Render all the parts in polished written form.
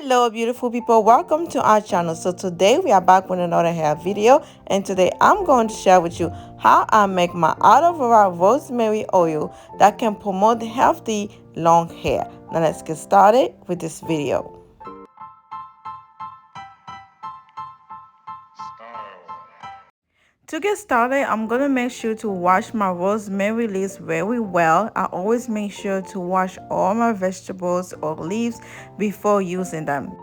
Hello beautiful people, welcome to our channel. So today we are back with another hair video, and today I'm going to share with you how I make my aloe vera rosemary oil that can promote healthy long hair. Now let's get started with this video. To get started, I'm going to make sure to wash my rosemary leaves very well. I always make sure to wash all my vegetables or leaves before using them.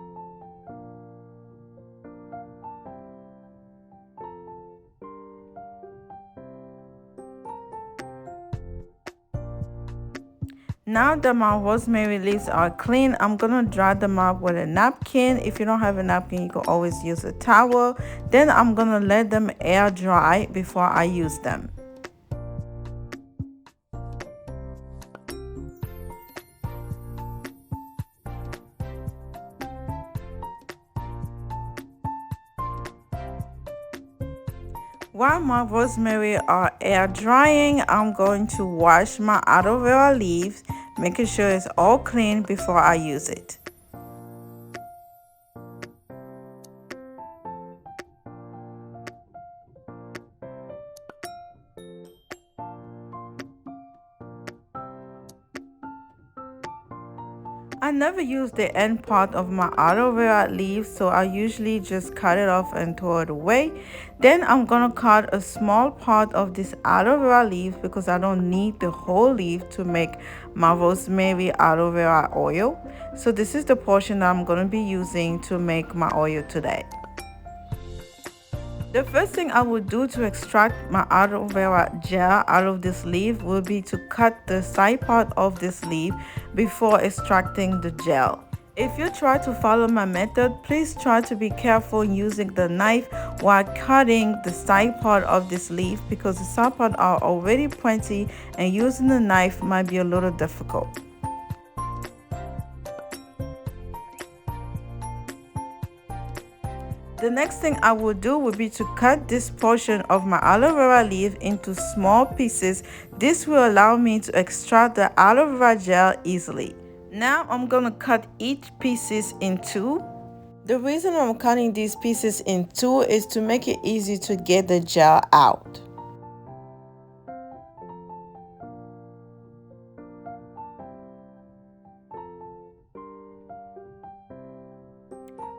Now that my rosemary leaves are clean, I'm gonna dry them up with a napkin. If you don't have a napkin, you can always use a towel. Then I'm gonna let them air dry before I use them. While my rosemary are air drying, I'm going to wash my aloe vera leaves, making sure it's all clean before I use it. I never use the end part of my aloe vera leaves, so I usually just cut it off and throw it away. Then I'm gonna cut a small part of this aloe vera leaf because I don't need the whole leaf to make my rosemary aloe vera oil. So this is the portion that I'm gonna be using to make my oil today. The first thing I would do to extract my aloe vera gel out of this leaf would be to cut the side part of this leaf before extracting the gel. If you try to follow my method, please try to be careful using the knife while cutting the side part of this leaf because the side part are already pointy and using the knife might be a little difficult. The next thing I would do would be to cut this portion of my aloe vera leaf into small pieces. This will allow me to extract the aloe vera gel easily. Now I'm going to cut each pieces in two. The reason I'm cutting these pieces in two is to make it easy to get the gel out.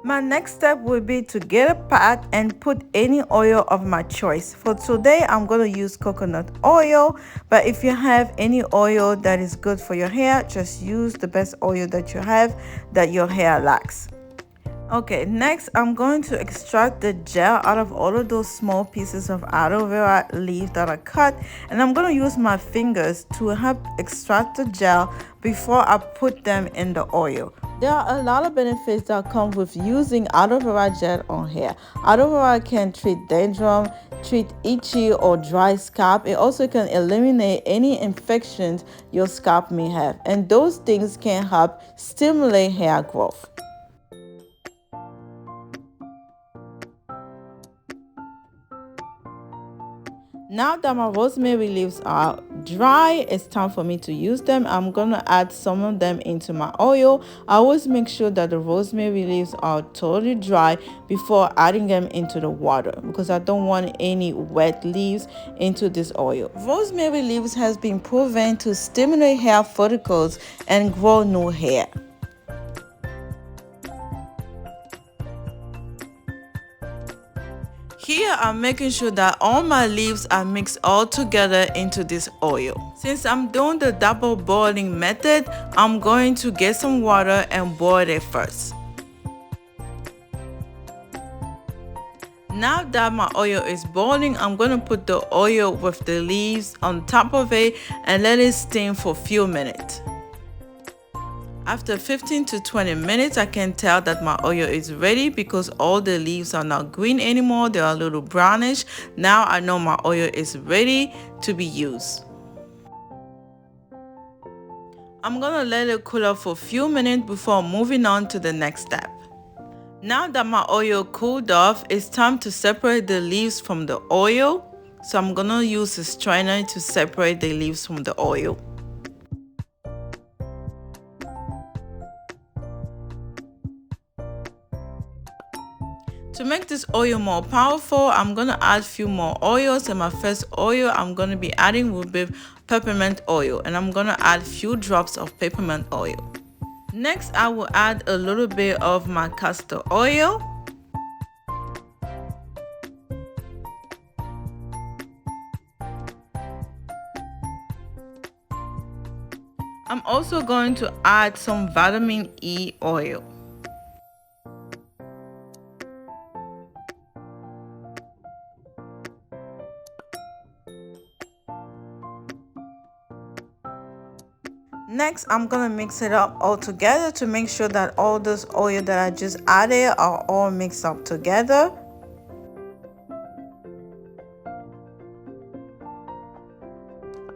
My next step will be to get a pot and put any oil of my choice. For today, I'm going to use coconut oil, but if you have any oil that is good for your hair, just use the best oil that you have that your hair likes. Okay, next I'm going to extract the gel out of all of those small pieces of aloe vera leaf that I cut, and I'm going to use my fingers to help extract the gel before I put them in the oil. There are a lot of benefits that come with using aloe vera gel on hair. Aloe vera can treat dandruff, treat itchy or dry scalp. It also can eliminate any infections your scalp may have, and those things can help stimulate hair growth. Now that my rosemary leaves are dry, it's time for me to use them. I'm going to add some of them into my oil. I always make sure that the rosemary leaves are totally dry before adding them into the water because I don't want any wet leaves into this oil. Rosemary leaves has been proven to stimulate hair follicles and grow new hair. Here I'm making sure that all my leaves are mixed all together into this oil. Since I'm doing the double boiling method, I'm going to get some water and boil it first. Now that my oil is boiling, I'm going to put the oil with the leaves on top of it and let it steam for a few minutes. After 15 to 20 minutes, I can tell that my oil is ready because all the leaves are not green anymore. They are a little brownish. Now I know my oil is ready to be used. I'm gonna let it cool off for a few minutes before moving on to the next step. Now that my oil cooled off, it's time to separate the leaves from the oil. So I'm gonna use a strainer to separate the leaves from the oil. To make this oil more powerful, I'm gonna add a few more oils, and my first oil I'm gonna be adding will be peppermint oil, and I'm gonna add a few drops of peppermint oil. Next, I will add a little bit of my castor oil. I'm also going to add some vitamin E oil. Next, I'm gonna mix it up all together to make sure that all those oil that I just added are all mixed up together.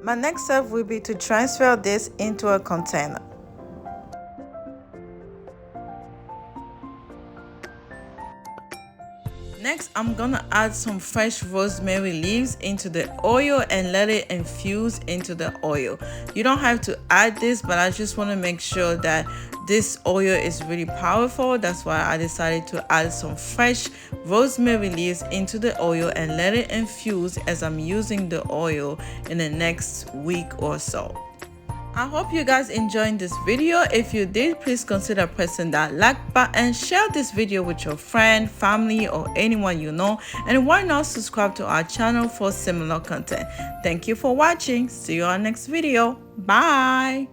My next step will be to transfer this into a container. Next, I'm gonna add some fresh rosemary leaves into the oil and let it infuse into the oil. You don't have to add this, but I just want to make sure that this oil is really powerful. That's why I decided to add some fresh rosemary leaves into the oil and let it infuse as I'm using the oil in the next week or so. I hope you guys enjoyed this video. If you did, please consider pressing that like button, share this video with your friend, family, or anyone you know, and why not subscribe to our channel for similar content. Thank you for watching. See you on next video. Bye.